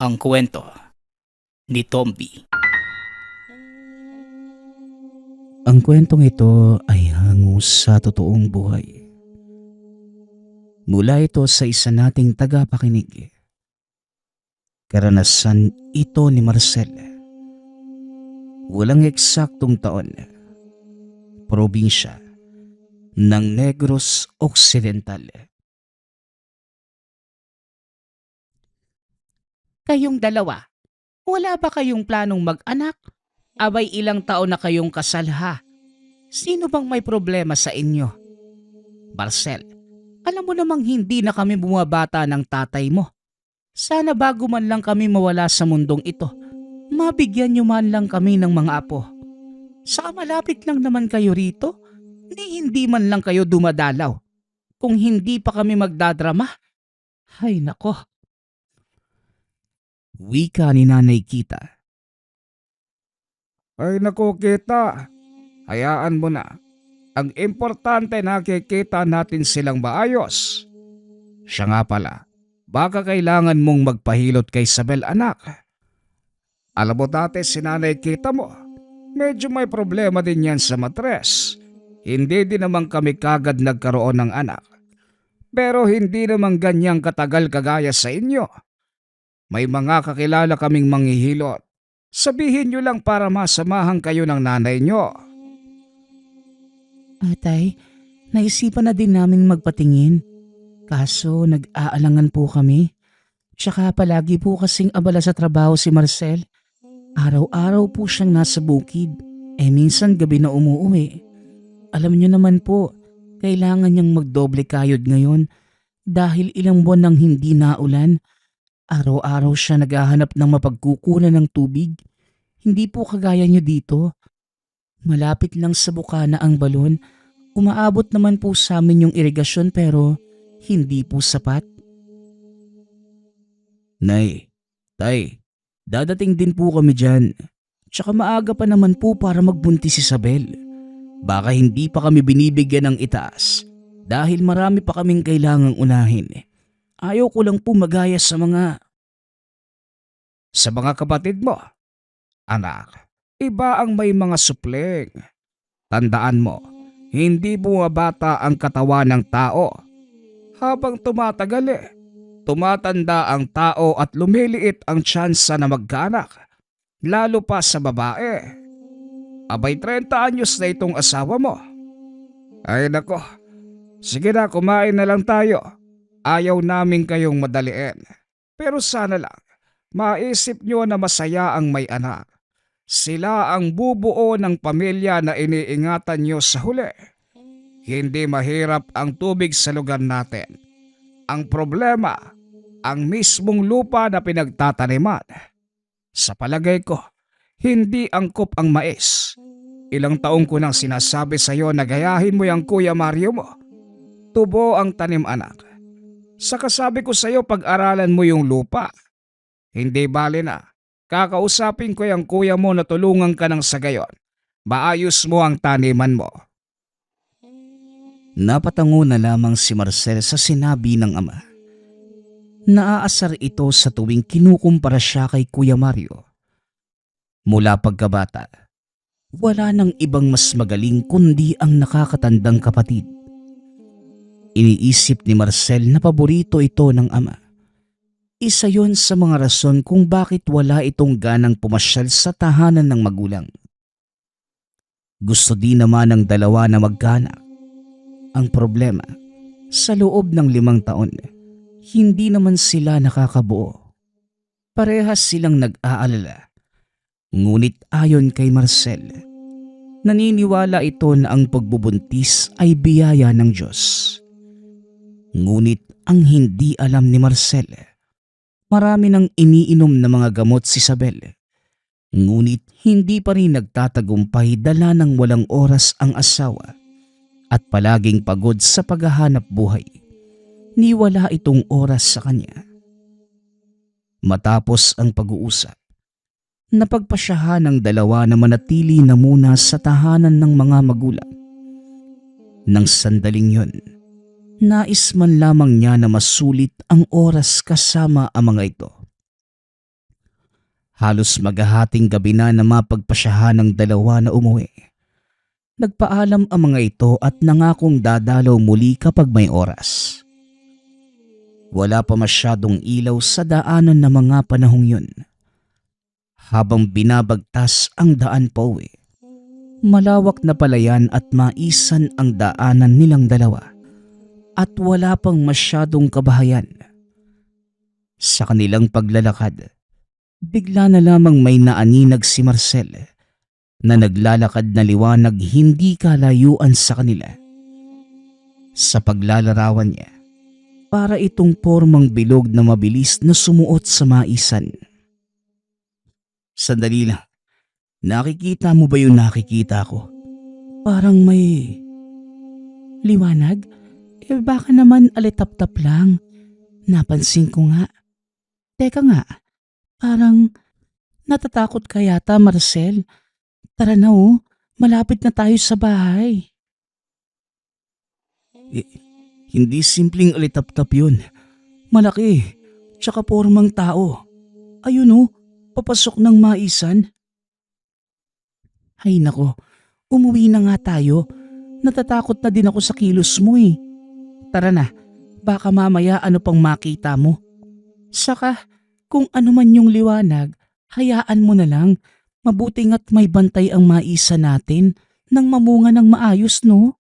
Ang kwento ni Tomby. Ang kwentong ito ay hango sa totoong buhay. Mula ito sa isa nating tagapakinig. Karanasan ito ni Marcel. Walang eksaktong taon. Probinsya ng Negros Occidental. Kayong dalawa, wala ba kayong planong mag-anak? Abay ilang taon na kayong kasal ha? Sino bang may problema sa inyo? Marcel, alam mo namang hindi na kami bumabata ng tatay mo. Sana bago man lang kami mawala sa mundong ito, mabigyan niyo man lang kami ng mga apo. Sa malapit lang naman kayo rito, ni hindi man lang kayo dumadalaw. Kung hindi pa kami magdadrama, ay nako. Wika ni Nanay Kita. Ay naku kita, hayaan mo na. Ang importante nakikita natin silang maayos. Siya nga pala, baka kailangan mong magpahilot kay Isabel anak. Alam mo dati si Nanay Kita mo, medyo may problema din yan sa matres. Hindi din naman kami kagad nagkaroon ng anak. Pero hindi naman ganyang katagal kagaya sa inyo. May mga kakilala kaming manghihilot. Sabihin nyo lang para masamahan kayo ng nanay nyo. Atay, naisipan na din namin magpatingin. Kaso nag-aalangan po kami. Tsaka palagi po kasing abala sa trabaho si Marcel. Araw-araw po siyang nasa bukid. Minsan gabi na umuwi. Alam niyo naman po, kailangan niyang magdoble kayod ngayon dahil ilang buwan nang hindi naulan. Araw-araw siya naghahanap ng mapagkukunan ng tubig. Hindi po kagaya niyo dito. Malapit lang sa bukana ang balon. Umaabot naman po sa amin yung irigasyon pero hindi po sapat. Nay, tay, dadating din po kami dyan. Tsaka maaga pa naman po para magbuntis si Isabel. Baka hindi pa kami binibigyan ng itaas dahil marami pa kaming kailangang unahin. Ayaw ko lang po magaya sa Sa mga kapatid mo, anak, iba ang may mga supling. Tandaan mo, hindi bumabata ang katawan ng tao. Habang tumatanda ang tao at lumiliit ang tsansa na magkaanak, lalo pa sa babae. Abay 30 anyos na itong asawa mo. Ay nako, sige na kumain na lang tayo. Ayaw namin kayong madaliin. Pero sana lang, maisip nyo na masaya ang may anak. Sila ang bubuo ng pamilya na iniingatan nyo sa huli. Hindi mahirap ang tubig sa lugar natin. Ang problema, ang mismong lupa na pinagtataniman. Sa palagay ko, hindi angkop ang mais. Ilang taong ko nang sinasabi sa iyo na gayahin mo yung Kuya Mario mo. Tubo ang tanim anak. Saka sabi ko sa iyo pag-aralan mo yung lupa. Hindi bali na. Kakausapin ko yung kuya mo na tulungan ka ng sa gayon. Maayos mo ang taniman mo. Napatango na lamang si Marcel sa sinabi ng ama. Naaasar ito sa tuwing kinukumpara siya kay Kuya Mario. Mula pagkabata, wala nang ibang mas magaling kundi ang nakakatandang kapatid. Iniisip ni Marcel na paborito ito ng ama. Isa yon sa mga rason kung bakit wala itong ganang pumasyal sa tahanan ng magulang. Gusto din naman ng dalawa na magkaanak. Ang problema, sa loob ng 5 taon, hindi naman sila nakakabuo. Parehas silang nag-aalala. Ngunit ayon kay Marcel, naniniwala ito na ang pagbubuntis ay biyaya ng Diyos. Ngunit ang hindi alam ni Marcel, marami nang iniinom na mga gamot si Isabel. Ngunit hindi pa rin nagtatagumpay dala ng walang oras ang asawa at palaging pagod sa paghahanap buhay. Ni wala itong oras sa kanya. Matapos ang pag-uusap, napagpasyahan ng dalawa na manatili na muna sa tahanan ng mga magulang. Nang sandaling yon, nais man lamang niya na masulit ang oras kasama ang mga ito. Halos maghahating gabi na mapagpasyahan ng dalawa na umuwi. Nagpaalam ang mga ito at nangakong dadalaw muli kapag may oras. Wala pa masyadong ilaw sa daanan ng mga panahong yun. Habang binabagtas ang daan pa uwi, malawak na palayan at maisan ang daanan nilang dalawa at wala pang masyadong kabahayan. Sa kanilang paglalakad, bigla na lamang may naaninag si Marcel na naglalakad na liwanag hindi kalayuan sa kanila. Sa paglalarawan niya, para itong pormang bilog na mabilis na sumuot sa maisan. Sandali lang, nakikita mo ba yung nakikita ko? Parang may Liwanag? Baka naman alitap-tap lang. Napansin ko nga. Teka nga, parang natatakot ka yata, Marcel. Tara na malapit na tayo sa bahay. Hindi simpleng alitap-tap yun. Malaki, tsaka pormang tao. Ayun papasok ng maisan. Ay nako, umuwi na nga tayo. Natatakot na din ako sa kilos mo eh. Tara na, baka mamaya ano pang makita mo. Saka, kung ano man yung liwanag, hayaan mo na lang. Mabuti nga't may bantay ang maisa natin nang mamunga ng maayos, no?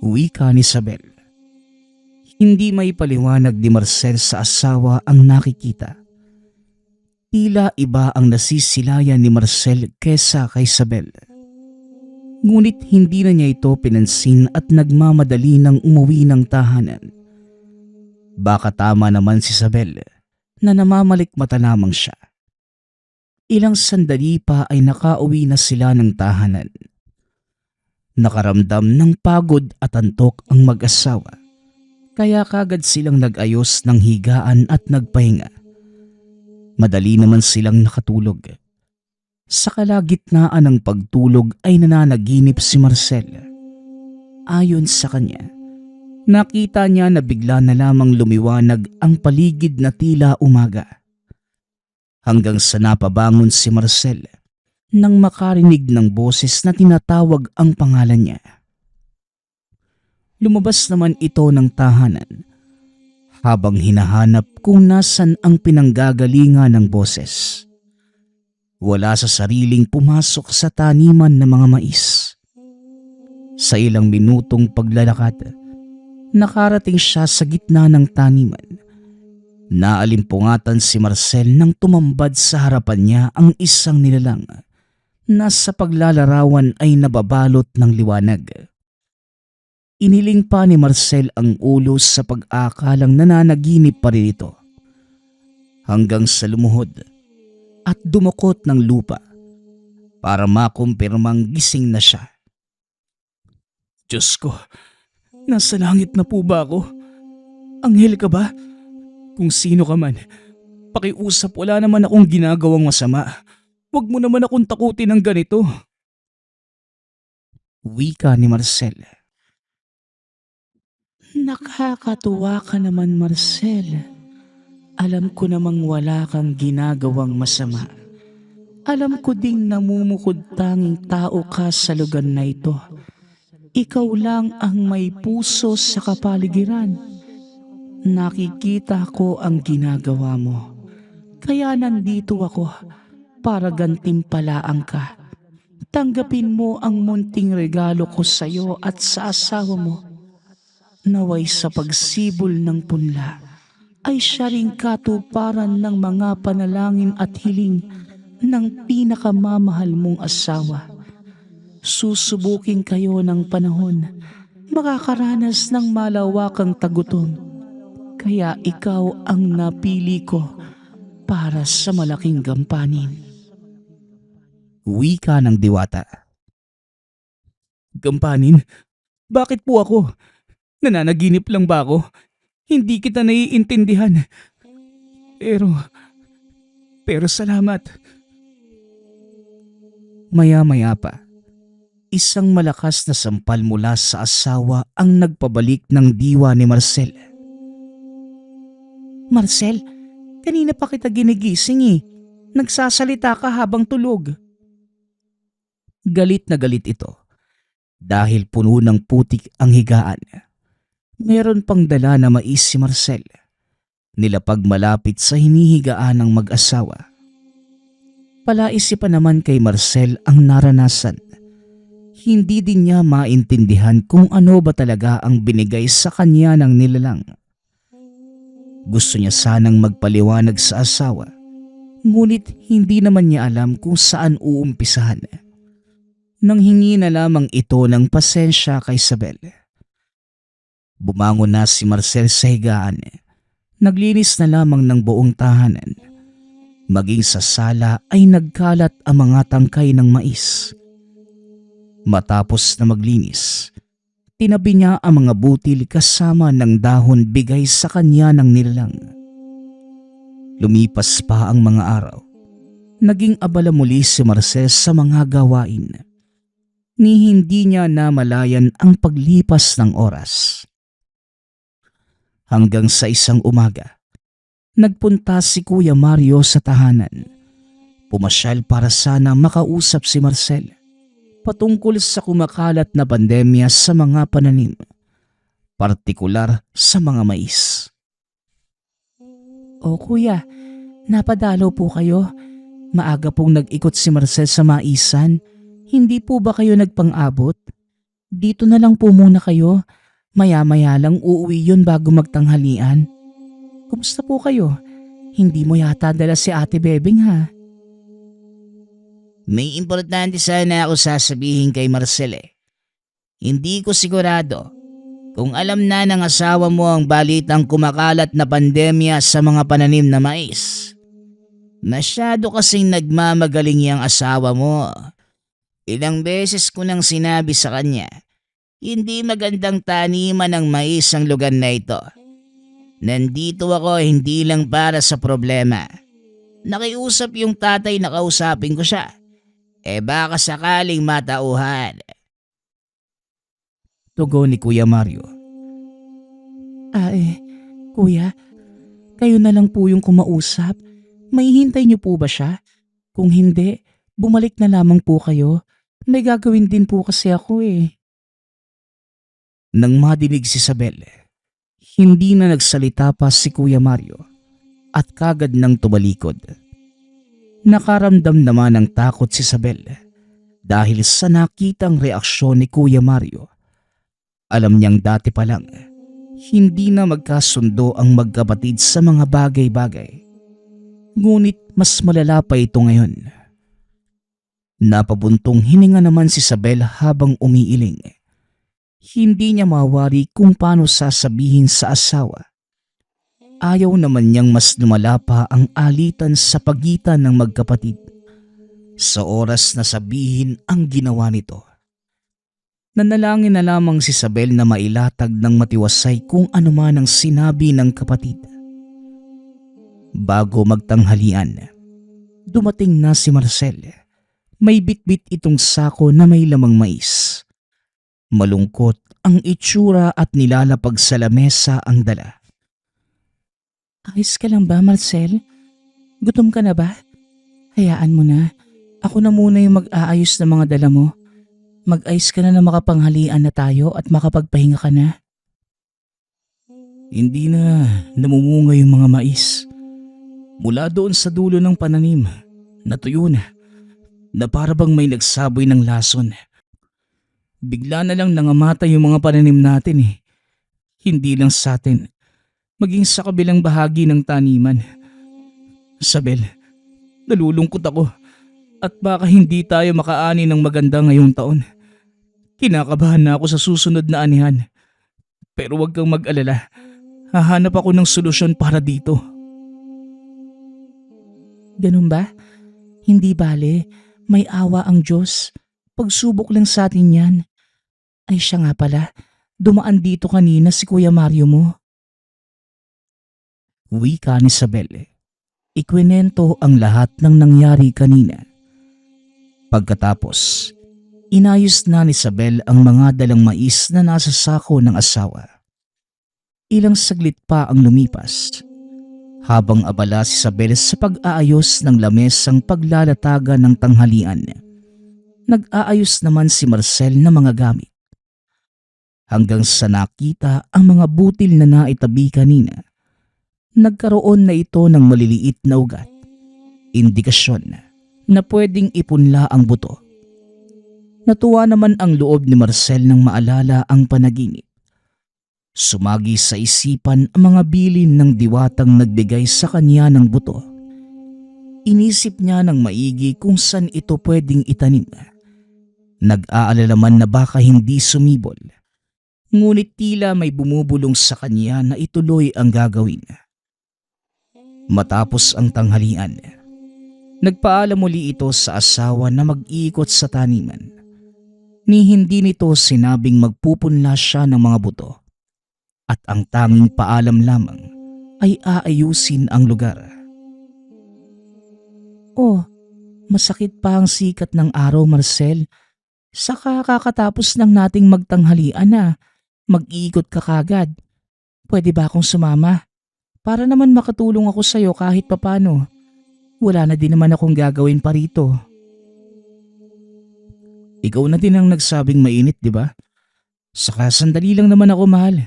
Wika ni Isabel. Hindi may paliwanag ni Marcel sa asawa ang nakikita. Tila iba ang nasisilayan ni Marcel kesa kay Isabel. Ngunit hindi na niya ito pinansin at nagmamadali ng umuwi ng tahanan. Baka tama naman si Isabel na namamalikmata lamang siya. Ilang sandali pa ay nakauwi na sila ng tahanan. Nakaramdam ng pagod at antok ang mag-asawa. Kaya kagad silang nag-ayos ng higaan at nagpahinga. Madali naman silang nakatulog. Sa kalagitnaan ng pagtulog ay nananaginip si Marcel. Ayon sa kanya, nakita niya na bigla na lamang lumiwanag ang paligid na tila umaga. Hanggang sa napabangon si Marcel nang makarinig ng boses na tinatawag ang pangalan niya. Lumabas naman ito ng tahanan habang hinahanap kung nasan ang pinanggagalingan ng boses. Wala sa sariling pumasok sa taniman ng mga mais. Sa ilang minutong paglalakad, nakarating siya sa gitna ng taniman. Naalimpungatan si Marcel nang tumambad sa harapan niya ang isang nilalang na sa paglalarawan ay nababalot ng liwanag. Iniling pa ni Marcel ang ulo sa pag-akalang nananaginip pa rin ito. Hanggang sa lumuhod at dumukot ng lupa para makumpirmang gising na siya. Diyos ko, nasa langit na po ba ako? Anghel ka ba? Kung sino ka man, pakiusap, wala naman akong ginagawang masama. Huwag mo naman akong takutin ng ganito. Wika ni Marcel. Nakakatuwa ka naman, Marcel. Alam ko namang wala kang ginagawang masama. Alam ko ding namumukod tanging tao ka sa lugar na ito. Ikaw lang ang may puso sa kapaligiran. Nakikita ko ang ginagawa mo. Kaya nandito ako para gantimpalaan ka. Tanggapin mo ang munting regalo ko sa iyo at sa asawa mo. Naway sa pagsibol ng punla ay siya ring katuparan ng mga panalangin at hiling ng pinakamamahal mong asawa. Susubukin kayo ng panahon, makakaranas ng malawakang tagutom. Kaya ikaw ang napili ko para sa malaking gampanin. Wika ng diwata. Gampanin? Bakit po ako? Nananaginip lang ba ako? Hindi kita naiintindihan. Pero salamat. Maya-maya pa, isang malakas na sampal mula sa asawa ang nagpabalik ng diwa ni Marcel. Marcel, Kanina pa kita ginigising eh. Nagsasalita ka habang tulog. Galit na galit ito dahil puno ng putik ang higaan. Meron pang dala na mais si Marcel. Nilapag malapit sa hinihigaan ng mag-asawa. Palaisipan naman kay Marcel ang naranasan. Hindi din niya maintindihan kung ano ba talaga ang binigay sa kanya ng nilalang. Gusto niya sanang magpaliwanag sa asawa, ngunit hindi naman niya alam kung saan uumpisahan. Nanghingi na lamang ito ng pasensya kay Isabel. Bumangon na si Marcel sa higaan. Naglinis na lamang ng buong tahanan. Maging sa sala ay nagkalat ang mga tangkay ng mais. Matapos na maglinis, tinabi niya ang mga butil kasama ng dahon bigay sa kanya ng nilalang. Lumipas pa ang mga araw. Naging abala muli si Marcel sa mga gawain. Ni hindi niya namalayan ang paglipas ng oras. Hanggang sa isang umaga, nagpunta si Kuya Mario sa tahanan. Pumasyal para sana makausap si Marcel patungkol sa kumakalat na pandemya sa mga pananim, partikular sa mga mais. O kuya, napadalaw po kayo. Maaga pong nag-ikot si Marcel sa maisan. Hindi po ba kayo nagpang-abot? Dito na lang po muna kayo. Maya-maya lang uuwi yun bago magtanghalian. Kumusta po kayo? Hindi mo yata dala si Ate Bebing ha? May importante sana ako sasabihin kay Marcel eh. Hindi ko sigurado kung alam na ng asawa mo ang balitang kumakalat na pandemya sa mga pananim na mais. Masyado kasing nagmamagaling yung asawa mo. Ilang beses ko nang sinabi sa kanya, hindi magandang taniman ng mais ang lugar na ito. Nandito ako hindi lang para sa problema. Nakiusap yung tatay na kausapin ko siya. Baka sakaling matauhan. Tugon ni Kuya Mario. Kuya, kayo na lang po yung kumausap. May hintay niyo po ba siya? Kung hindi, bumalik na lamang po kayo. May gagawin din po kasi ako eh. Nang madinig si Isabel, hindi na nagsalita pa si Kuya Mario at kagad nang tumalikod. Nakaramdam naman ng takot si Isabel dahil sa nakitang reaksyon ni Kuya Mario. Alam niyang dati pa lang, hindi na magkasundo ang magkapatid sa mga bagay-bagay. Ngunit mas malala pa ito ngayon. Napabuntong hininga naman si Isabel habang umiiling. Hindi niya mawari kung paano sasabihin sa asawa. Ayaw naman niyang mas lumala pa ang alitan sa pagitan ng magkapatid sa oras na sabihin ang ginawa nito. Nanalangin na lamang si Isabel na mailatag ng matiwasay kung ano man ang sinabi ng kapatid. Bago magtanghalian, dumating na si Marcel. May bitbit itong sako na may lamang mais. Malungkot ang itsura at nilalapag sa lamesa ang dala. Ayos ka lang ba, Marcel? Gutom ka na ba? Hayaan mo na. Ako na muna yung mag-aayos ng mga dala mo. Mag-ayos ka na makapanghalian na tayo at makapagpahinga ka na. Hindi na namumunga yung mga mais. Mula doon sa dulo ng pananim, natuyo na para bang may nagsaboy ng lason. Bigla na lang nangamatay yung mga pananim natin eh. Hindi lang sa atin, maging sa kabilang bahagi ng taniman. Isabel, nalulungkot ako at baka hindi tayo makaani ng maganda ngayong taon. Kinakabahan na ako sa susunod na anihan. Pero huwag kang mag-alala, hahanap ako ng solusyon para dito. Ganun ba? Hindi bale, may awa ang Diyos. Pagsubok lang sa atin yan. Ay siya nga pala, dumaan dito kanina si Kuya Mario mo. Wika ni Isabel. Ikwinento ang lahat ng nangyari kanina. Pagkatapos, inayos na ni Isabel ang mga dalang mais na nasa sako ng asawa. Ilang saglit pa ang lumipas Habang abala si Isabel sa pag-aayos ng lamesang paglalatagan ng tanghalian, nag-aayos naman si Marcel ng mga gamit. Hanggang sa nakita ang mga butil na naitabi kanina, nagkaroon na ito ng maliliit na ugat, indikasyon na pwedeng ipunla ang buto. Natuwa naman ang loob ni Marcel nang maalala ang panaginip. Sumagi sa isipan ang mga bilin ng diwatang nagbigay sa kanya ng buto. Inisip niya ng maigi kung saan ito pwedeng itanim. Nag-aalala man na baka hindi sumibol, ngunit tila may bumubulong sa kanya na ituloy ang gagawin. Matapos ang tanghalian, nagpaalam muli ito sa asawa na mag-iikot sa taniman. Ni hindi nito sinabing magpupunla siya ng mga buto at ang tanging paalam lamang ay aayusin ang lugar. Oh, masakit pa ang sikat ng araw, Marcel. Saka kakatapos lang nating magtanghalian na. Mag-iikot ka kagad. Pwede ba akong sumama? Para naman makatulong ako sa'yo kahit papano. Wala na din naman akong gagawin pa rito. Ikaw na din ang nagsabing mainit, di ba? Saka sandali lang naman ako, mahal.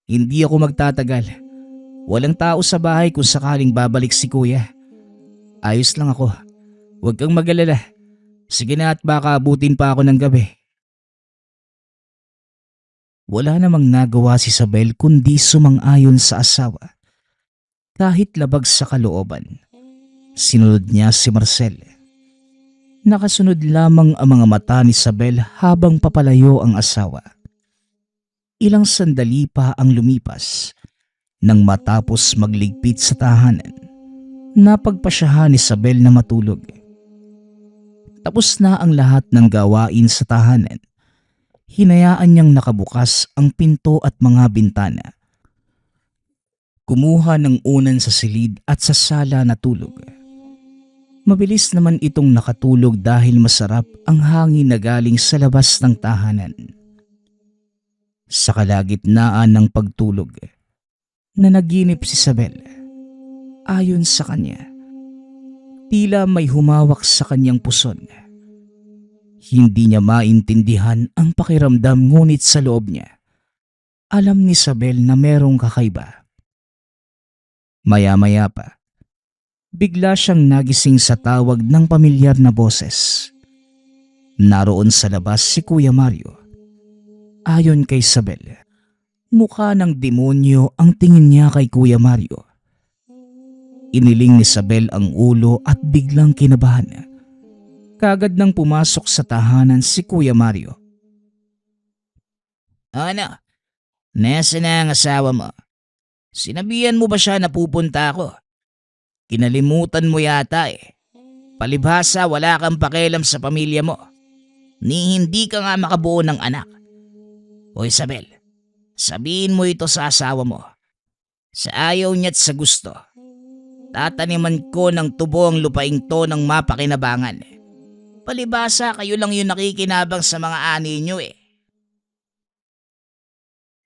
Hindi ako magtatagal. Walang tao sa bahay kung sakaling babalik si kuya. Ayos lang ako. Huwag kang mag-alala. Sige na at baka abutin pa ako ng gabi. Wala namang nagawa si Isabel kundi sumang-ayon sa asawa. Kahit labag sa kalooban, sinunod niya si Marcel. Nakasunod lamang ang mga mata ni Isabel habang papalayo ang asawa. Ilang sandali pa ang lumipas nang matapos magligpit sa tahanan. Napagpasyahan ni Isabel na matulog. Tapos na ang lahat ng gawain sa tahanan. Hinayaan niyang nakabukas ang pinto at mga bintana. Kumuha ng unan sa silid at sa sala na tulog. Mabilis naman itong nakatulog dahil masarap ang hangin na galing sa labas ng tahanan. Sa kalagitnaan ng pagtulog, nanaginip si Isabel. Ayon sa kanya, tila may humawak sa kanyang puson. Hindi niya maintindihan ang pakiramdam ngunit sa loob niya, alam ni Isabel na merong kakaiba. Maya-maya pa, bigla siyang nagising sa tawag ng pamilyar na boses. Naroon sa labas si Kuya Mario. Ayon kay Isabel, mukha ng demonyo ang tingin niya kay Kuya Mario. Iniling ni Isabel ang ulo at biglang kinabahan. Kagad nang pumasok sa tahanan si Kuya Mario. Ano? Nasa na ang asawa mo? Sinabihan mo ba siya na pupunta ako? Kinalimutan mo yata eh. Palibhasa wala kang pakialam sa pamilya mo. Ni hindi ka nga makabuo ng anak. O Isabel, sabihin mo ito sa asawa mo. Sa ayaw niya't sa gusto. Tataniman ko ng tubo ang lupaing to ng mapakinabangan. Palibhasa kayo lang yung nakikinabang sa mga ani niyo eh.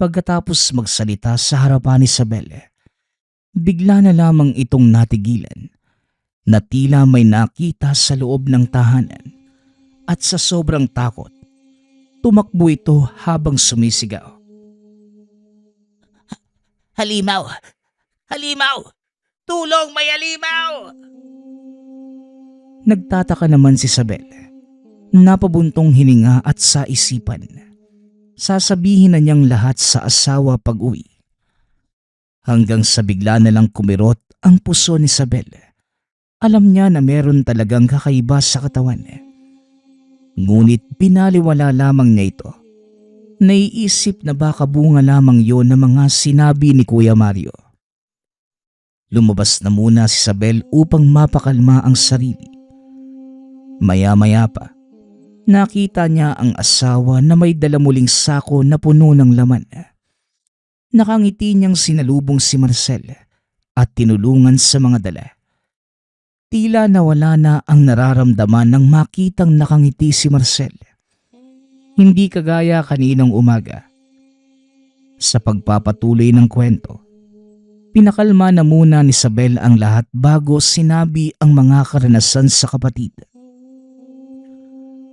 Pagkatapos magsalita sa harapan ni Isabel, bigla na lamang itong natigilan na tila may nakita sa loob ng tahanan at sa sobrang takot, tumakbo ito habang sumisigaw. Halimaw! Halimaw! Tulong, may halimaw! Nagtataka naman si Isabel, napabuntong hininga at sa isipan. Sasabihin na niyang lahat sa asawa pag-uwi. Hanggang sa bigla na lang kumirot ang puso ni Isabel. Alam niya na meron talagang kakaiba sa katawan. Ngunit binaliwala lamang niya ito. Naiisip na baka bunga lamang yon ng mga sinabi ni Kuya Mario. Lumabas na muna si Isabel upang mapakalma ang sarili. Maya-maya pa, nakita niya ang asawa na may dala muling sako na puno ng laman. Nakangiti niyang sinalubong si Marcel at tinulungan sa mga dala. Tila nawala na ang nararamdaman nang makitang nakangiti si Marcel. Hindi kagaya kaninang umaga. Sa pagpapatuloy ng kwento, Pinakalma na muna ni Isabel ang lahat bago sinabi ang mga karanasan sa kapatid.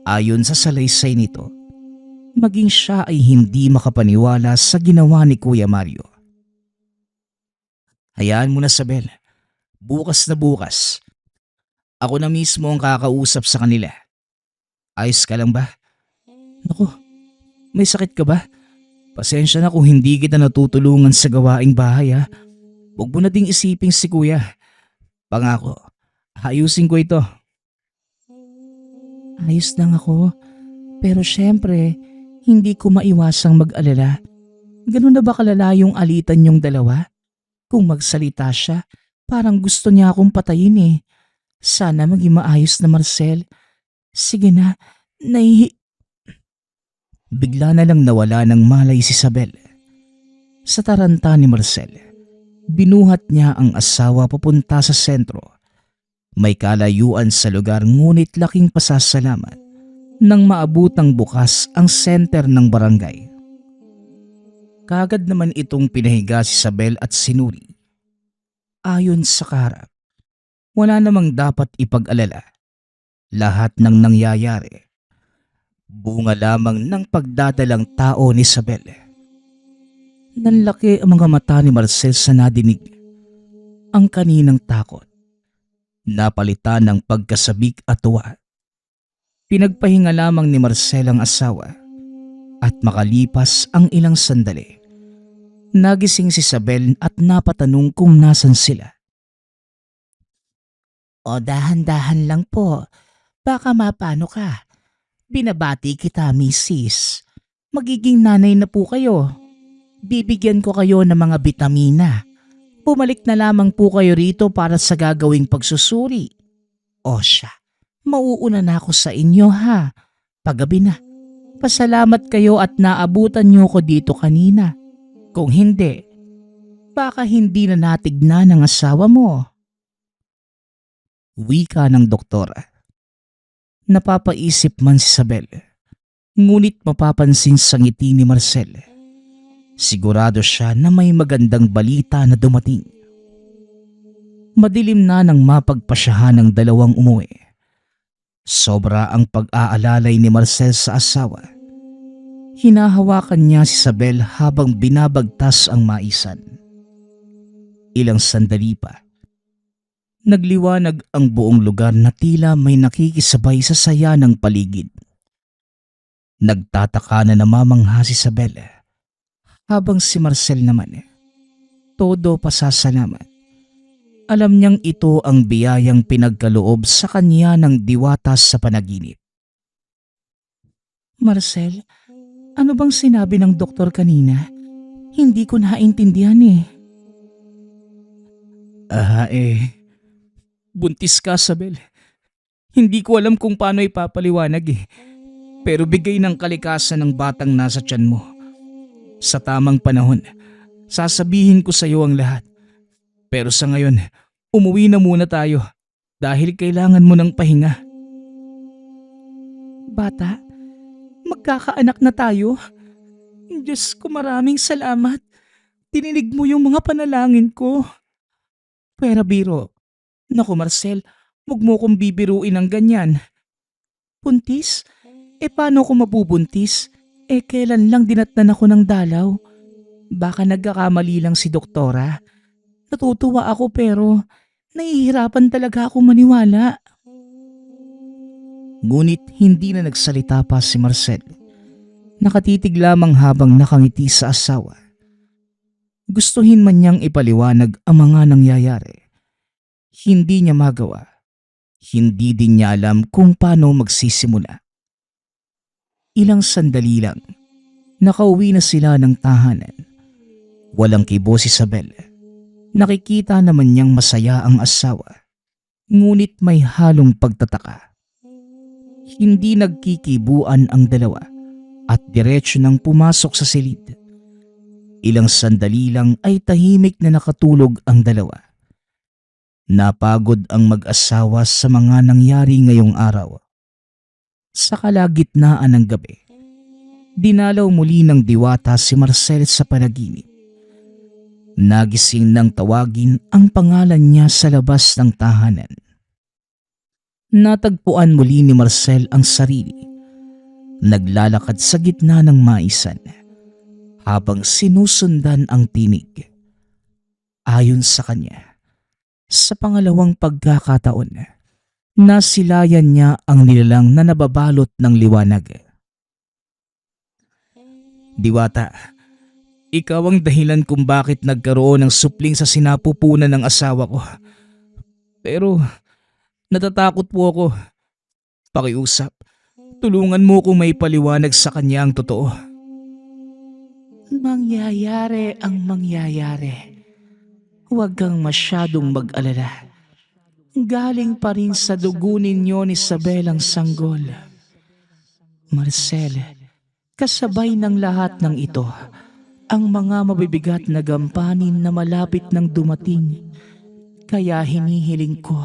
Ayon sa salaysay nito, maging siya ay hindi makapaniwala sa ginawa ni Kuya Mario. Hayaan mo na, Isabel. Bukas na bukas. Ako na mismo ang kakausap sa kanila. Ayos ka lang ba? Naku, may sakit ka ba? Pasensya na kung hindi kita natutulungan sa gawaing bahay ha. Huwag mo na ding isiping si Kuya. Pangako, ayusin ko ito. Ayos lang ako. Pero syempre, hindi ko maiwasang mag-alala. Ganun na ba kalala yung alitan yung dalawa? Kung magsalita siya, parang gusto niya akong patayin eh. Sana maging maayos na, Marcel. Sige na, Bigla na lang nawala ng malay si Isabel. Sa taranta ni Marcel, binuhat niya ang asawa papunta sa sentro. May kalayuan sa lugar ngunit laking pasasalamat nang maabutang bukas ang center ng barangay. Kagad naman itong pinahiga si Isabel at sinuri. Ayon sa kaharap, wala namang dapat ipag-alala. Lahat ng nangyayari, bunga lamang ng pagdadalang tao ni Isabel. Nanlaki ang mga mata ni Marcel sa nadinig. Ang kaninang takot, napalitan ng pagkasabik at tuwa. Pinagpahinga lamang ni Marcel ang asawa at makalipas ang ilang sandali, nagising si Isabel at napatanong kung nasan sila. O dahan-dahan lang po, baka mapano ka. Binabati kita, misis. Magiging nanay na po kayo. Bibigyan ko kayo ng mga bitamina. Bumalik na lamang po kayo rito para sa gagawing pagsusuri. O siya, mauuna na ako sa inyo ha. Paggabi na. Pasalamat kayo at naabutan niyo ko dito kanina. Kung hindi, baka hindi na natignan ng asawa mo. Wika ng doktora. Napapaisip man si Isabel, ngunit mapapansin sa ngiti ni Marcel. Sigurado siya na may magandang balita na dumating. Madilim na nang mapagpasyahan ng dalawang umuwi. Sobra ang pag-aalalay ni Marcel sa asawa. Hinahawakan niya si Isabel habang binabagtas ang maisan. Ilang sandali pa, nagliwanag ang buong lugar na tila may nakikisabay sa saya ng paligid. Nagtataka na namamangha si Isabel, habang si Marcel naman, todo pasasalamat. Alam niyang ito ang biyayang pinagkaloob sa kanya ng diwata sa panaginip. Marcel, ano bang sinabi ng doktor kanina? Hindi ko naintindihan eh. Buntis ka, Isabel. Hindi ko alam kung paano ipapaliwanag eh. Pero bigay ng kalikasan ng batang nasa tiyan mo. Sa tamang panahon, sasabihin ko sa iyo ang lahat. Pero sa ngayon, umuwi na muna tayo dahil kailangan mo ng pahinga. Bata, magkakaanak na tayo. Diyos ko, maraming salamat. Dininig mo yung mga panalangin ko. Pero biro, naku Marcel, huwag mo kong bibiruin ng ganyan. Buntis? Paano ko mabubuntis? Kailan lang dinatnan ako ng dalaw? Baka nagkakamali lang si doktora. Natutuwa ako pero nahihirapan talaga ako maniwala. Ngunit hindi na nagsalita pa si Marcel. Nakatitig lamang habang nakangiti sa asawa. Gustuhin man niyang ipaliwanag ang mga nangyayari. Hindi niya magawa. Hindi din niya alam kung paano magsisimula. Ilang sandali lang, nakauwi na sila ng tahanan. Walang kibo si Isabel. Nakikita naman niyang masaya ang asawa. Ngunit may halong pagtataka. Hindi nagkikibuan ang dalawa at diretso nang pumasok sa silid. Ilang sandali lang ay tahimik na nakatulog ang dalawa. Napagod ang mag-asawa sa mga nangyari ngayong araw. Sa kalagitnaan ng gabi, dinalaw muli ng diwata si Marcel sa panaginip. Nagising nang tawagin ang pangalan niya sa labas ng tahanan. Natagpuan muli ni Marcel ang sarili. Naglalakad sa gitna ng maisan habang sinusundan ang tinig. Ayon sa kanya, sa pangalawang pagkakataon, nasilayan niya ang nilalang na nababalot ng liwanag. Diwata, ikaw ang dahilan kung bakit nagkaroon ng supling sa sinapupunan ng asawa ko. Pero natatakot po ako. Pakiusap, tulungan mo kung may paliwanag sa kanya ang totoo. Mangyayari ang mangyayari. Huwag kang masyadong mag-alala. Galing pa rin sa dugo ninyo ni Isabel ang sanggol. Marcel, kasabay ng lahat ng ito, ang mga mabibigat na gampanin na malapit ng dumating. Kaya hinihiling ko,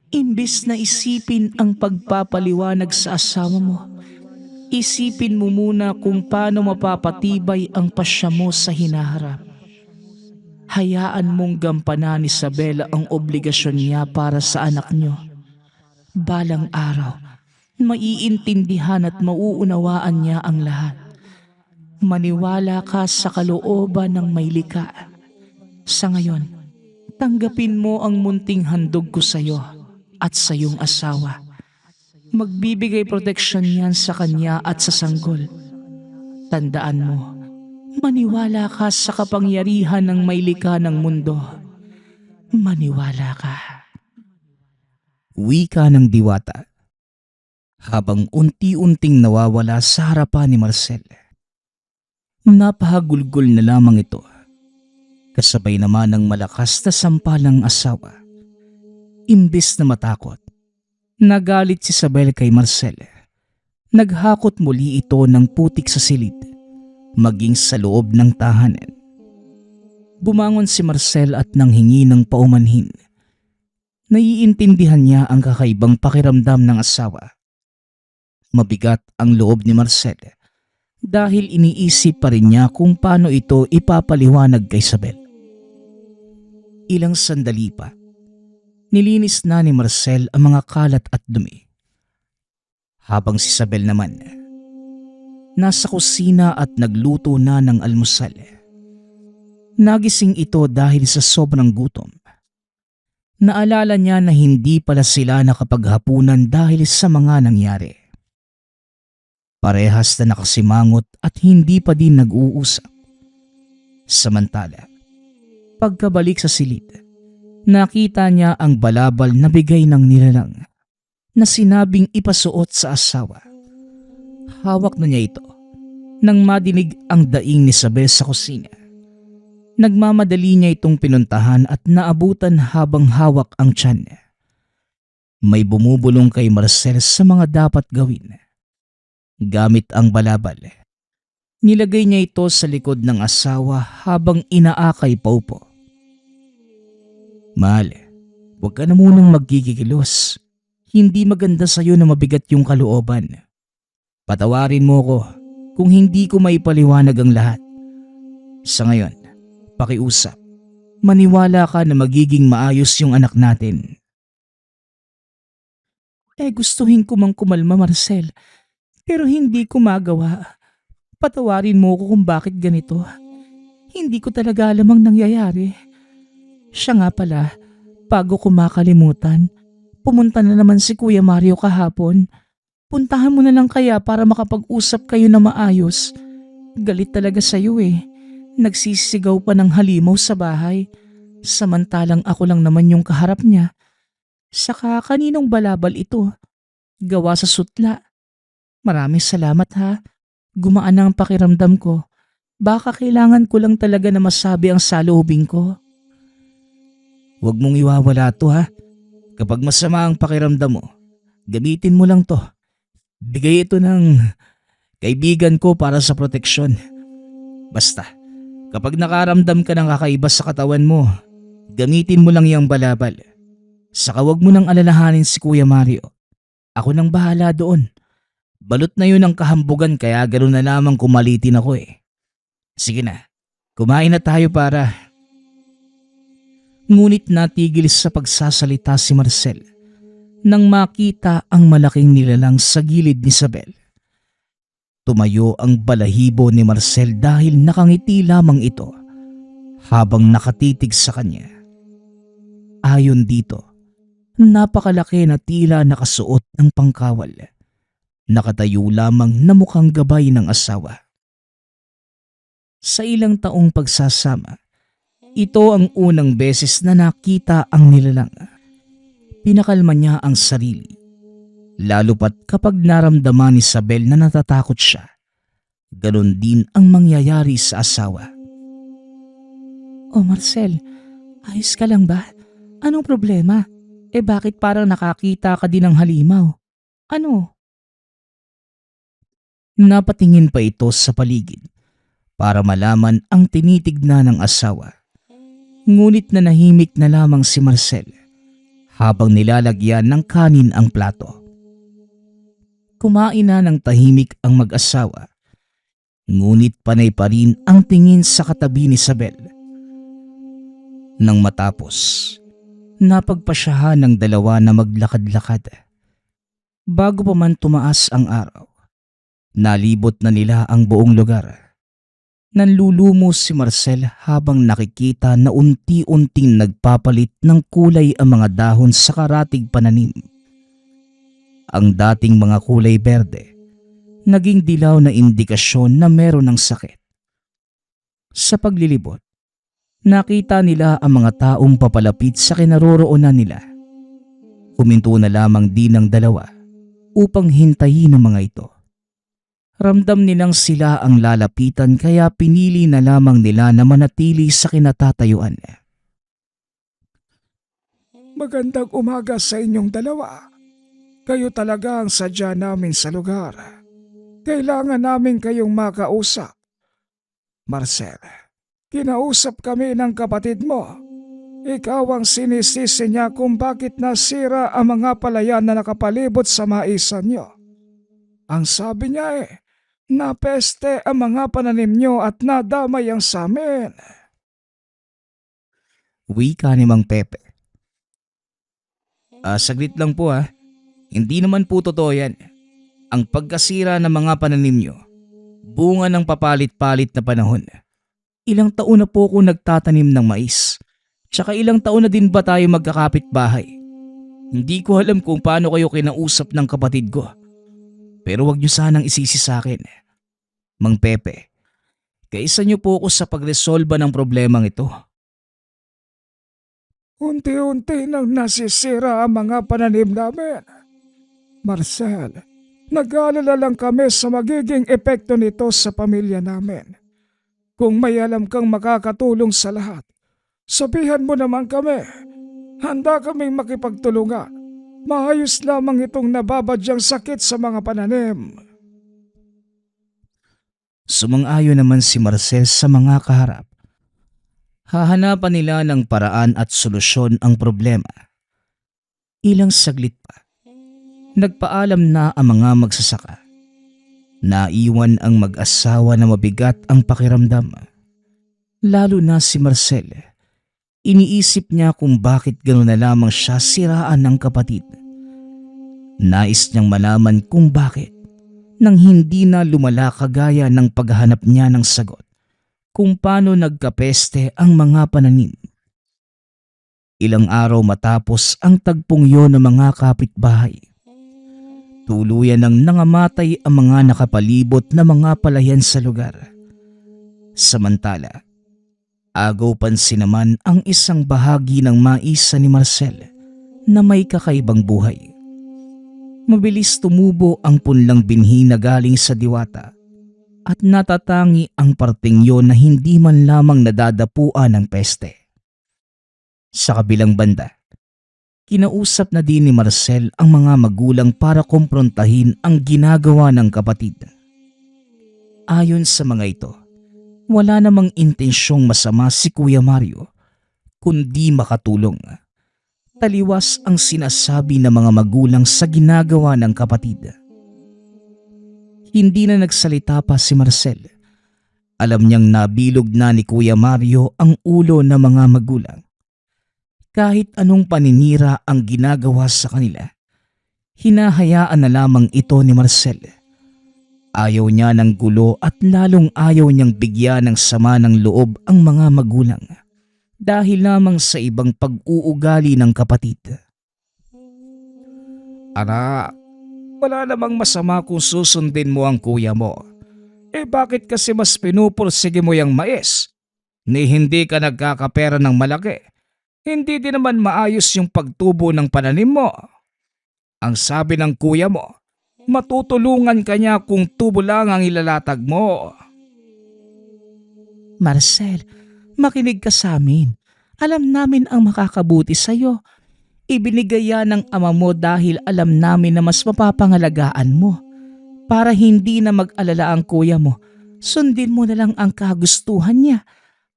imbis na isipin ang pagpapaliwanag sa asawa mo, isipin mo muna kung paano mapapatibay ang pasya mo sa hinaharap. Hayaan mong gampanan ni Isabela ang obligasyon niya para sa anak niyo. Balang araw, maiintindihan at mauunawaan niya ang lahat. Maniwala ka sa kalooban ng may likha. Sa ngayon, tanggapin mo ang munting handog ko sa iyo at sa iyong asawa. Magbibigay proteksyon yan sa kanya at sa sanggol. Tandaan mo, maniwala ka sa kapangyarihan ng may likha ng mundo. Maniwala ka. Wika ng Diwata habang unti-unting nawawala sa harapan ni Marcel. Napahagulgol na lamang ito, kasabay naman ng malakas na sampalang asawa. Imbis na matakot, nagalit si Isabel kay Marcel. Naghakot muli ito ng putik sa silid, maging sa loob ng tahanan. Bumangon si Marcel at nanghingi ng paumanhin. Naiintindihan niya ang kakaibang pakiramdam ng asawa. Mabigat ang loob ni Marcel dahil iniisip pa rin niya kung paano ito ipapaliwanag kay Isabel. Ilang sandali pa, nilinis na ni Marcel ang mga kalat at dumi. Habang si Isabel naman, nasa kusina at nagluto na ng almusal. Nagising ito dahil sa sobrang gutom. Naalala niya na hindi pala sila nakapaghapunan dahil sa mga nangyari. Parehas na nakasimangot at hindi pa din nag-uusap. Samantala, pagkabalik sa silid, nakita niya ang balabal na bigay ng nilalang na sinabing ipasuot sa asawa. Hawak na niya ito nang madinig ang daing ni Isabel sa kusina. Nagmamadali niya itong pinuntahan at naabutan habang hawak ang tiyan. May bumubulong kay Marcel sa mga dapat gawin. Gamit ang balabal, nilagay niya ito sa likod ng asawa habang inaakay pa upo. Mahal, huwag ka na munang magkikikilos. Hindi maganda sa'yo na mabigat yung kalooban. Patawarin mo ko kung hindi ko maipaliwanag ang lahat. Sa ngayon, pakiusap, maniwala ka na magiging maayos yung anak natin. Gustuhin ko mang kumalma, Marcel. Pero hindi ko magawa. Patawarin mo ko kung bakit ganito. Hindi ko talaga alam ang nangyayari. Siya nga pala, bago ko makalimutan, pumunta na naman si Kuya Mario kahapon. Puntahan mo na lang kaya para makapag-usap kayo na maayos. Galit talaga sa'yo eh. Nagsisigaw pa ng halimaw sa bahay. Samantalang ako lang naman yung kaharap niya. Saka kaninong balabal ito? Gawa sa sutla. Maraming salamat ha. Gumaan na ang pakiramdam ko. Baka kailangan ko lang talaga na masabi ang saloobin ko. Huwag mong iwawala to ha. Kapag masama ang pakiramdam mo, gamitin mo lang to. Bigay ito ng kaibigan ko para sa proteksyon. Basta, kapag nakaramdam ka ng kakaiba sa katawan mo, gamitin mo lang yung balabal. Saka huwag mo nang alalahanin si Kuya Mario. Ako nang bahala doon. Balot na yun ang kahambugan kaya gano'n na lamang kumalitin ako eh. Sige na, kumain na tayo para Ngunit natigil sa pagsasalita si Marcel nang makita ang malaking nilalang sa gilid ni Isabel. Tumayo ang balahibo ni Marcel dahil nakangiti lamang ito habang nakatitig sa kanya. Ayon dito, napakalaki na tila nakasuot ng pangkawal. Nakatayo lamang na mukhang gabay ng asawa. Sa ilang taong pagsasama, ito ang unang beses na nakita ang nilalang. Pinakalma niya ang sarili, lalo pat kapag naramdaman ni Isabel na natatakot siya. Ganon din ang mangyayari sa asawa. "Oh Marcel, ayos ka lang ba? Anong problema? Bakit parang nakakita ka din ng halimaw? Ano?" Napatingin pa ito sa paligid para malaman ang tinitignan ng asawa. Ngunit nanahimik na lamang si Marcel habang nilalagyan ng kanin ang plato. Kumain na ng tahimik ang mag-asawa, ngunit panay pa rin ang tingin sa katabi ni Isabel. Nang matapos, napagpasyahan ng dalawa na maglakad-lakad. Bago pa man tumaas ang araw, nalibot na nila ang buong lugar. Nanlulumo si Marcel habang nakikita na unti-unting nagpapalit ng kulay ang mga dahon sa karatig pananim. Ang dating mga kulay berde, naging dilaw na indikasyon na meron ng sakit. Sa paglilibot, nakita nila ang mga taong papalapit sa kinaroroonan nila. Huminto na lamang din ang dalawa upang hintayin ang mga ito. Ramdam nilang sila ang lalapitan kaya pinili na lamang nila na manatili sa kinatatayuan. Magandang umaga sa inyong dalawa. Kayo talaga ang sadya namin sa lugar. Kailangan namin kayong makausap. Marcel, kinausap kami ng kapatid mo. Ikaw ang sinisisi niya kung bakit nasira ang mga palayan na nakapalibot sa maisan niyo. Ang sabi niya napeste ang mga pananim niyo at nadamay ang samin. Wika ni Mang Pepe. Saglit lang po ha. Hindi naman po totoo yan. Ang pagkasira ng mga pananim nyo, bunga ng papalit-palit na panahon. Ilang taon na po ako nagtatanim ng mais. Tsaka ilang taon na din ba tayo magkakapit-bahay? Hindi ko alam kung paano kayo kinausap ng kapatid ko. Pero wag niyo sanang isisi sa akin. Mang Pepe, kaisa niyo po ako sa pagresolba ng problemang ito. Unti-unti nang nasisira ang mga pananim namin. Marcel, nag-aalala lang kami sa magiging epekto nito sa pamilya namin. Kung may alam kang makakatulong sa lahat, sabihan mo naman kami. Handa kaming makipagtulungan. Maayos lamang itong nababadyang sakit sa mga pananim. Sumang-ayon naman si Marcel sa mga kaharap. Hahanapan nila ng paraan at solusyon ang problema. Ilang saglit pa, nagpaalam na ang mga magsasaka. Naiwan ang mag-asawa na mabigat ang pakiramdam. Lalo na si Marcel. Iniisip niya kung bakit gano'n na lamang siya siraan ng kapatid. Nais niyang malaman kung bakit nang hindi na lumala kagaya ng paghahanap niya ng sagot kung paano nagkapeste ang mga pananim. Ilang araw matapos ang tagpong yon ng mga kapitbahay, tuluyan nang nangamatay ang mga nakapalibot na mga palayan sa lugar. Samantala, agaw pansin naman ang isang bahagi ng maisa ni Marcel na may kakaibang buhay. Mabilis tumubo ang punlang binhi na galing sa diwata at natatangi ang parteng yon na hindi man lamang nadadapuan ng peste. Sa kabilang banda, kinausap na din ni Marcel ang mga magulang para kumprontahin ang ginagawa ng kapatid. Ayon sa mga ito, wala namang intensyong masama si Kuya Mario, kundi makatulong. Taliwas ang sinasabi ng mga magulang sa ginagawa ng kapatid. Hindi na nagsalita pa si Marcel. Alam niyang nabilog na ni Kuya Mario ang ulo ng mga magulang. Kahit anong paninira ang ginagawa sa kanila, hinahayaan na lamang ito ni Marcel. Ayaw niya ng gulo at lalong ayaw niyang bigyan ng sama ng loob ang mga magulang dahil lamang sa ibang pag-uugali ng kapatid. Anak, wala namang masama kung susundin mo ang kuya mo. Bakit kasi mas pinupursige mo yung mais? Ni hindi ka nagkakapera ng malaki. Hindi din naman maayos yung pagtubo ng pananim mo. Ang sabi ng kuya mo, matutulungan ka niya kung tubo lang ang ilalatag mo. Marcel, makinig ka sa amin. Alam namin ang makakabuti sa'yo. Ibinigay yan ng ama mo dahil alam namin na mas mapapangalagaan mo. Para hindi na mag-alala ang kuya mo, sundin mo na lang ang kagustuhan niya.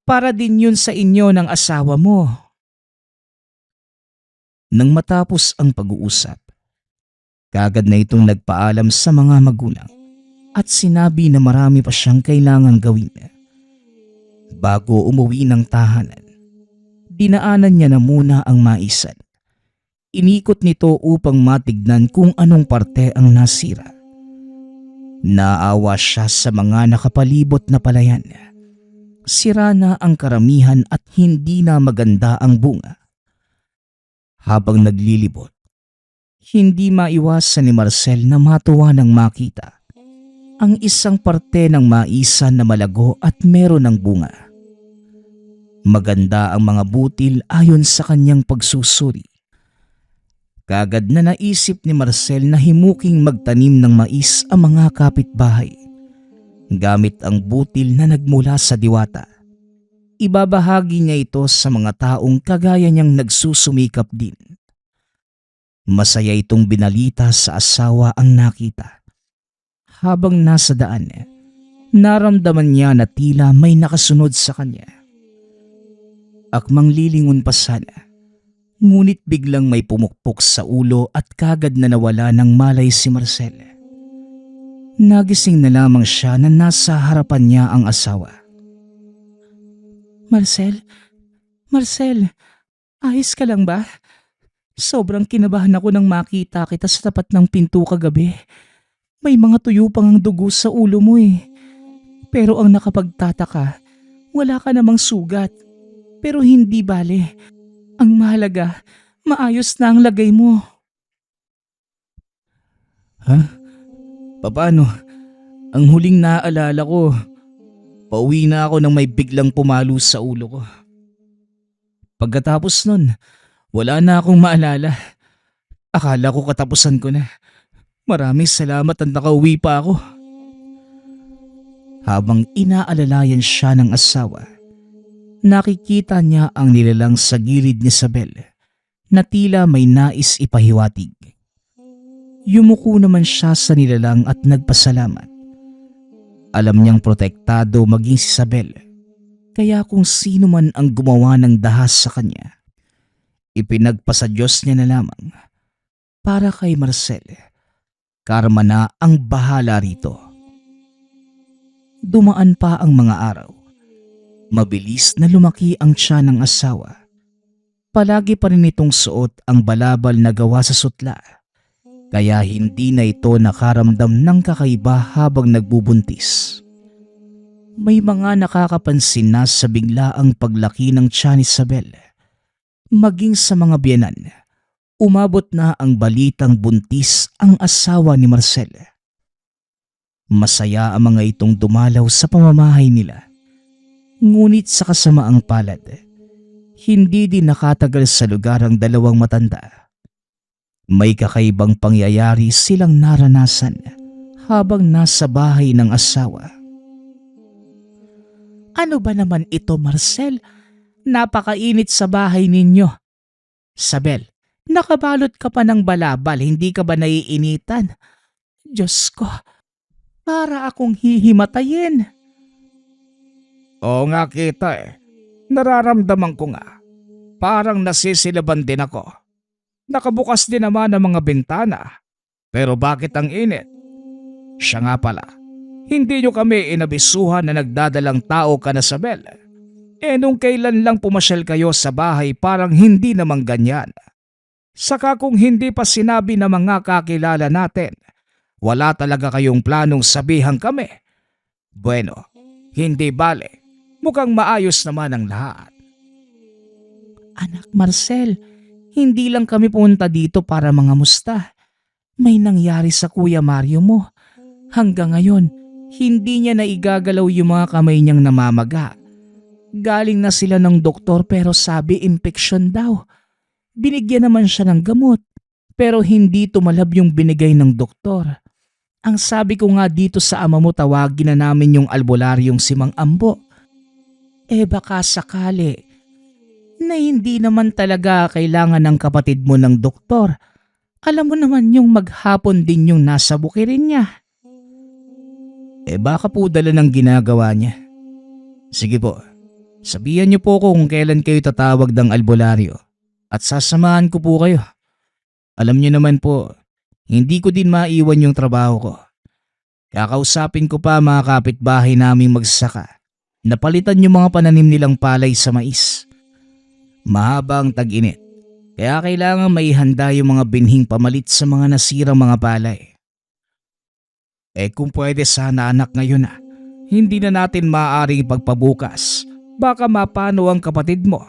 Para din yun sa inyo ng asawa mo. Nang matapos ang pag-uusap, kaagad na itong nagpaalam sa mga magulang at sinabi na marami pa siyang kailangang gawin. Bago umuwi ng tahanan, dinaanan niya na muna ang maisan. Inikot nito upang matignan kung anong parte ang nasira. Naawa siya sa mga nakapalibot na palayan. Sira na ang karamihan at hindi na maganda ang bunga. Habang naglilibot, hindi maiwasan ni Marcel na matuwa nang makita ang isang parte ng maisan na malago at meron ng bunga. Maganda ang mga butil ayon sa kanyang pagsusuri. Kaagad na naisip ni Marcel na himuking magtanim ng mais ang mga kapitbahay gamit ang butil na nagmula sa diwata. Ibabahagi niya ito sa mga taong kagaya niyang nagsusumikap din. Masaya itong binalita sa asawa ang nakita. Habang nasa daan, naramdaman niya na tila may nakasunod sa kanya. Akmang lilingon pa sana, ngunit biglang may pumukpok sa ulo at kagad na nawala ng malay si Marcel. Nagising na lamang siya na nasa harapan niya ang asawa. Marcel? Marcel, ayos ka lang ba? Sobrang kinabahan ako nang makita kita sa tapat ng pinto kagabi. May mga tuyo pang ang dugo sa ulo mo eh. Pero ang nakapagtataka, wala ka namang sugat. Pero hindi bale. Ang mahalaga, maayos na ang lagay mo. Ha? Paano? Ang huling naaalala ko, pauwi na ako nang may biglang pumalo sa ulo ko. Pagkatapos nun, wala na akong maalala. Akala ko katapusan ko na. Maraming salamat at nakauwi pa ako. Habang inaalalayan siya ng asawa, nakikita niya ang nilalang sa gilid ni Isabel na tila may nais ipahiwatig. Yumuko naman siya sa nilalang at nagpasalamat. Alam niyang protektado maging si Isabel, kaya kung sino man ang gumawa ng dahas sa kanya, ipinagpasa Diyos niya na lamang. Para kay Marcel, karma na ang bahala rito. Dumaan pa ang mga araw. Mabilis na lumaki ang tiyan ng asawa. Palagi pa rin itong suot ang balabal na gawa sa sutla, kaya hindi na ito nakaramdam ng kakaiba habang nagbubuntis. May mga nakakapansin na sa biglaang paglaki ng tiyan ni Isabel. Maging sa mga biyenan, umabot na ang balitang buntis ang asawa ni Marcel. Masaya ang mga itong dumalaw sa pamamahay nila. Ngunit sa kasamaang palad, hindi din nakatagal sa lugar ang dalawang matanda. May kakaibang pangyayari silang naranasan habang nasa bahay ng asawa. Ano ba naman ito, Marcel? Napakainit sa bahay ninyo. Isabel, nakabalot ka pa ng balabal, hindi ka ba naiinitan? Diyos ko, para akong hihimatayin. Oo nga kita eh. Nararamdaman ko nga. Parang nasisilaban din ako. Nakabukas din naman ang mga bintana. Pero bakit ang init? Siya nga pala, hindi nyo kami inabisuhan na nagdadalang tao ka na, Isabel. Nung kailan lang pumasyal kayo sa bahay parang hindi naman ganyan. Saka kung hindi pa sinabi ng mga kakilala natin, wala talaga kayong planong sabihan kami. Bueno, hindi bale. Mukhang maayos naman ang lahat. Anak Marcel, hindi lang kami pumunta dito para mangamusta. May nangyari sa Kuya Mario mo. Hanggang ngayon, hindi niya naigagalaw yung mga kamay niyang namamaga. Galing na sila ng doktor pero sabi infection daw. Binigyan naman siya ng gamot pero hindi tumalab yung binigay ng doktor. Ang sabi ko nga dito sa ama mo tawagin na namin yung albularyong si Mang Ambo. Baka sakali na hindi naman talaga kailangan ng kapatid mo ng doktor. Alam mo naman yung maghapon din yung nasa bukirin niya. Baka po dala ng ginagawa niya. Sige po, sabihan niyo po kung kailan kayo tatawag ng albularyo at sasamahan ko po kayo. Alam niyo naman po, hindi ko din maiwan yung trabaho ko. Kakausapin ko pa mga kapitbahay naming magsasaka. Napalitan yung mga pananim nilang palay sa mais. Mahaba ang tag-init, kaya kailangan maihanda yung mga binhing pamalit sa mga nasirang mga palay. Kung pwede sana anak ngayon hindi na natin maaaring pagpabukas. Baka mapano ang kapatid mo.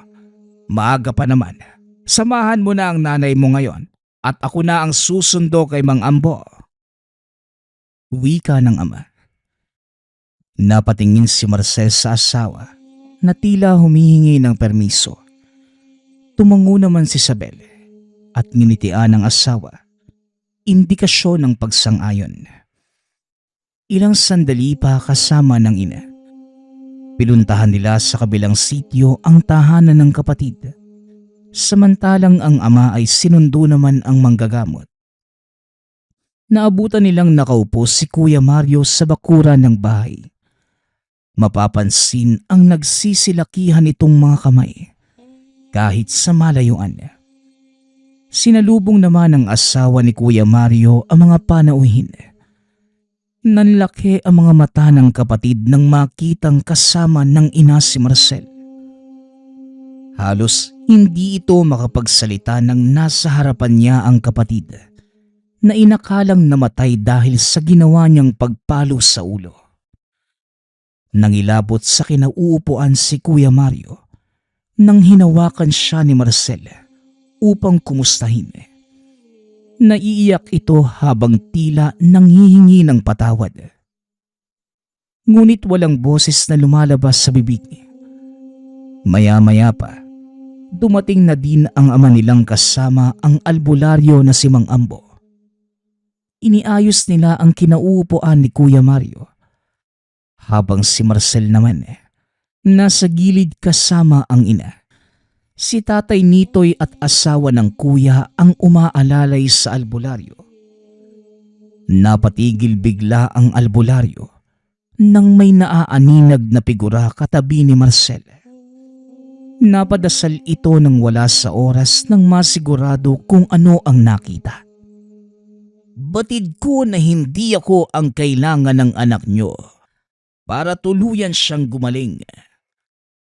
Maaga pa naman. Samahan mo na ang nanay mo ngayon at ako na ang susundo kay Mang Ambo. Wika ng ama. Napatingin si Marcel sa asawa na tila humihingi ng permiso. Tumango naman si Isabel at nginitian ng asawa. Indikasyon ng pagsang-ayon. Ilang sandali pa kasama ng ina. Pinuntahan nila sa kabilang sityo ang tahanan ng kapatid. Samantalang ang ama ay sinundo naman ang manggagamot. Naabutan nilang nakaupo si Kuya Mario sa bakuran ng bahay. Mapapansin ang nagsisilakihan itong mga kamay kahit sa malayuan. Sinalubong naman ng asawa ni Kuya Mario ang mga panauhin. Nanlaki ang mga mata ng kapatid nang makitang kasama ng ina si Marcel. Halos hindi ito makapagsalita nang nasa harapan niya ang kapatid na inakalang namatay dahil sa ginawa niyang pagpalo sa ulo. Nangilabot sa kinauupuan si Kuya Mario nang hinawakan siya ni Marcel upang kumustahin. Naiiyak ito habang tila nanghihingi ng patawad. Ngunit walang boses na lumalabas sa bibig. Maya-maya pa, dumating na din ang ama nilang kasama ang albularyo na si Mang Ambo. Iniayos nila ang kinauupuan ni Kuya Mario. Habang si Marcel naman, nasa gilid kasama ang ina. Si Tatay Nitoy at asawa ng kuya ang umaalalay sa albularyo. Napatigil bigla ang albularyo nang may naaaninag na figura katabi ni Marcel. Napadasal ito nang wala sa oras nang masigurado kung ano ang nakita. Batid ko na hindi ako ang kailangan ng anak nyo para tuluyan siyang gumaling.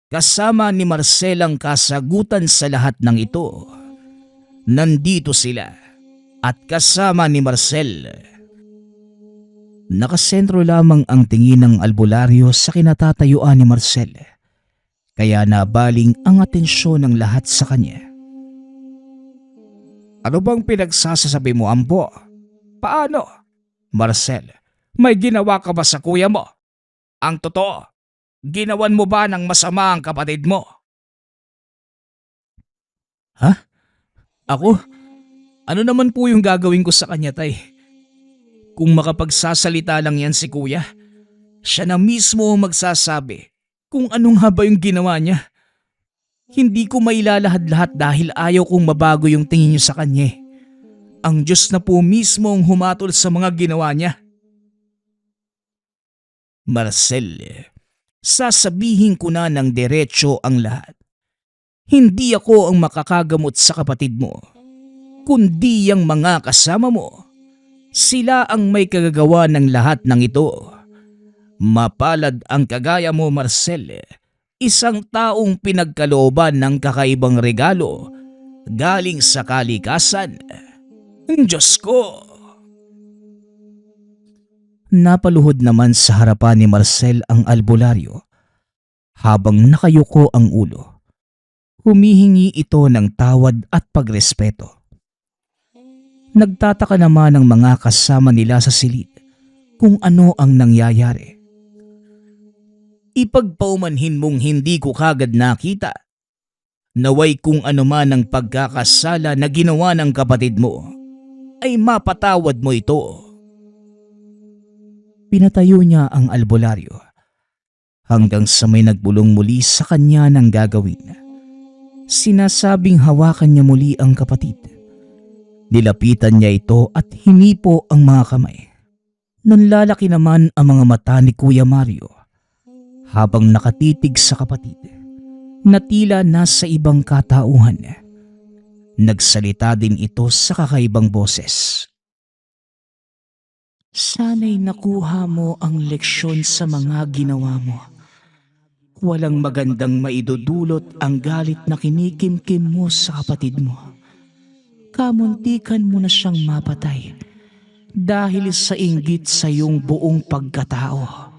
Kasama ni Marcel ang kasagutan sa lahat ng ito. Nandito sila at kasama ni Marcel. Nakasentro lamang ang tingin ng albularyo sa kinatatayuan ni Marcel. Kaya nabaling ang atensyon ng lahat sa kanya. Ano bang pinagsasasabi mo, Ambo? Paano? Marcel, may ginawa ka ba sa kuya mo? Ang totoo, ginawan mo ba ng masama ang kapatid mo? Ha? Ako? Ano naman po yung gagawin ko sa kanya, tay? Kung makapagsasalita lang yan si kuya, siya na mismo ang magsasabi kung anong ba yung ginawa niya. Hindi ko mailalahad-lahat dahil ayaw kong mabago yung tingin niyo sa kanya. Ang Diyos na po mismo ang humatol sa mga ginawa niya. Marcel, sasabihin ko na ng diretso ang lahat. Hindi ako ang makakagamot sa kapatid mo, kundi ang mga kasama mo. Sila ang may kagagawa ng lahat ng ito. Mapalad ang kagaya mo, Marcel, Isang taong pinagkalooban ng kakaibang regalo galing sa kalikasan. Diyos ko! Napaluhod naman sa harapan ni Marcel ang albularyo habang nakayuko ang ulo. Humihingi ito ng tawad at pagrespeto. Nagtataka naman ang mga kasama nila sa silid kung ano ang nangyayari. Ipagpaumanhin mong hindi ko kagad nakita. Naway kung ano man ang pagkakasala na ginawa ng kapatid mo, ay mapatawad mo ito. Pinatayo niya ang albularyo hanggang sa may nagbulong muli sa kanya ng gagawin. Sinasabing hawakan niya muli ang kapatid. Nilapitan niya ito at hinipo ang mga kamay. Nanlalaki naman ang mga mata ni Kuya Mario habang nakatitig sa kapatid na tila nasa ibang katauhan. Nagsalita din ito sa kakaibang boses. Sana'y nakuha mo ang leksyon sa mga ginawa mo. Walang magandang maidudulot ang galit na kinikimkim mo sa kapatid mo. Kamuntikan mo na siyang mapatay dahil sa inggit sa iyong buong pagkatao.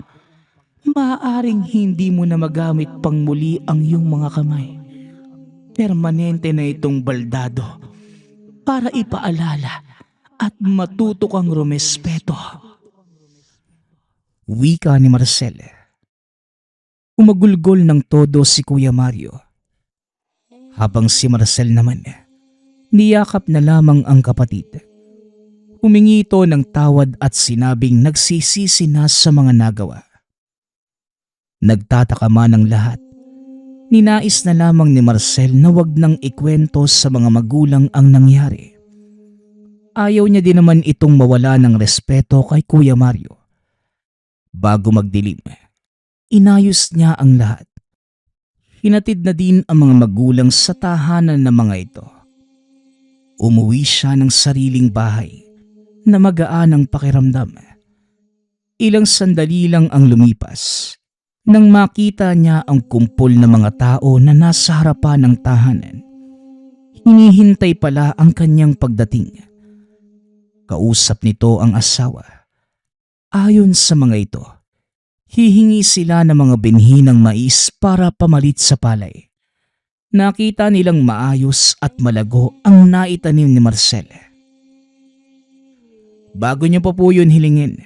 Maaaring hindi mo na magamit pang muli ang iyong mga kamay. Permanente na itong baldado para ipaalala at matuto kang rumespeto. Wika ni Marcel. Umagulgol ng todo si Kuya Mario. Habang si Marcel naman, niyakap na lamang ang kapatid. Humingi ito ng tawad at sinabing nagsisisi na sa mga nagawa. Nagtataka man ang lahat. Ninais na lamang ni Marcel na wag nang ikwento sa mga magulang ang nangyari. Ayaw niya din naman itong mawala ng respeto kay Kuya Mario. Bago magdilim, inayos niya ang lahat. Hinatid na din ang mga magulang sa tahanan ng mga ito. Umuwi siya ng sariling bahay na magaan ang pakiramdam. Ilang sandali lang ang lumipas nang makita niya ang kumpol ng mga tao na nasa harapan ng tahanan. Hinihintay pala ang kanyang pagdating. Kausap nito ang asawa. Ayon sa mga ito, hihingi sila ng mga binhi ng mais para pamalit sa palay. Nakita nilang maayos at malago ang naitanim ni Marcel. Bago niyo pa po yun hilingin,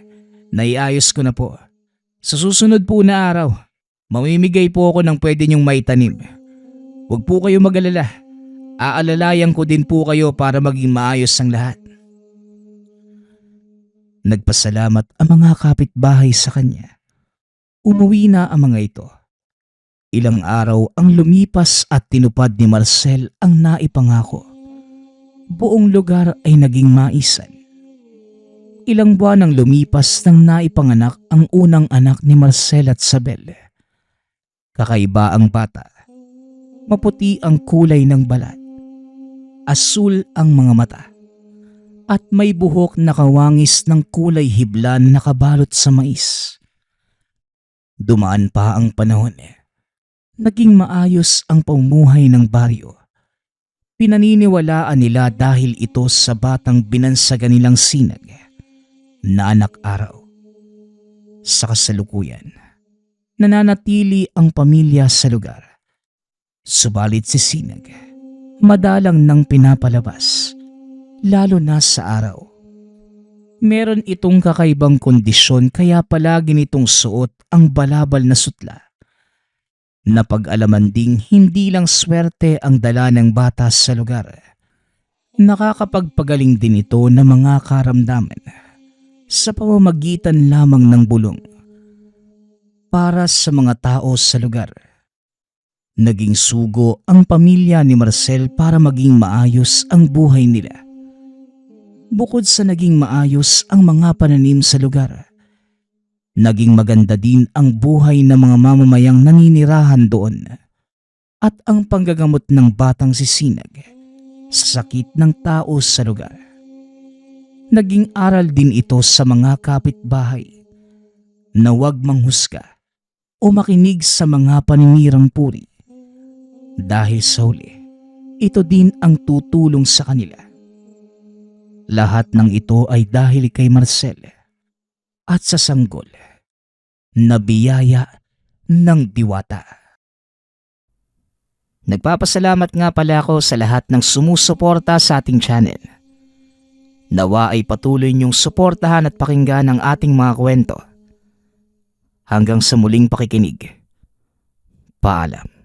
naiayos ko na po. Sa susunod po na araw, mamimigay po ako ng pwede niyong maitanim. Huwag po kayo mag-alala. Aalalayan ko din po kayo para maging maayos ang lahat. Nagpasalamat ang mga kapitbahay sa kanya. Umuwi na ang mga ito. Ilang araw ang lumipas at tinupad ni Marcel ang naipangako. Buong lugar ay naging maisan. Ilang buwan ang lumipas nang naipanganak ang unang anak ni Marcel at Sabel. Kakaiba ang bata. Maputi ang kulay ng balat. Asul ang mga mata. At may buhok na kawangis ng kulay hibla na nakabalot sa mais. Dumaan pa ang panahon. Naging maayos ang pamumuhay ng baryo. Pinaniniwalaan nila dahil ito sa batang binansagan nilang Sinag na anak araw. Sa kasalukuyan, nananatili ang pamilya sa lugar. Subalit si Sinag, madalang nang pinapalabas, lalo na sa araw. Meron itong kakaibang kondisyon kaya palagi nitong suot ang balabal na sutla. Napag-alaman ding hindi lang swerte ang dala ng bata sa lugar. Nakakapagpagaling din ito ng mga karamdaman sa pamamagitan lamang ng bulong. Para sa mga tao sa lugar, naging sugo ang pamilya ni Marcel para maging maayos ang buhay nila. Bukod sa naging maayos ang mga pananim sa lugar, naging maganda din ang buhay ng mga mamamayang naninirahan doon at ang panggagamot ng batang si Sinag sa sakit ng tao sa lugar. Naging aral din ito sa mga kapitbahay na huwag manghusga o makinig sa mga paninirang puri. Dahil sa huli, ito din ang tutulong sa kanila. Lahat ng ito ay dahil kay Marcel at sa sanggol na biyaya ng diwata. Nagpapasalamat nga pala ako sa lahat ng sumusuporta sa ating channel. Nawa ay patuloy niyong suportahan at pakinggan ang ating mga kwento. Hanggang sa muling pakikinig. Paalam.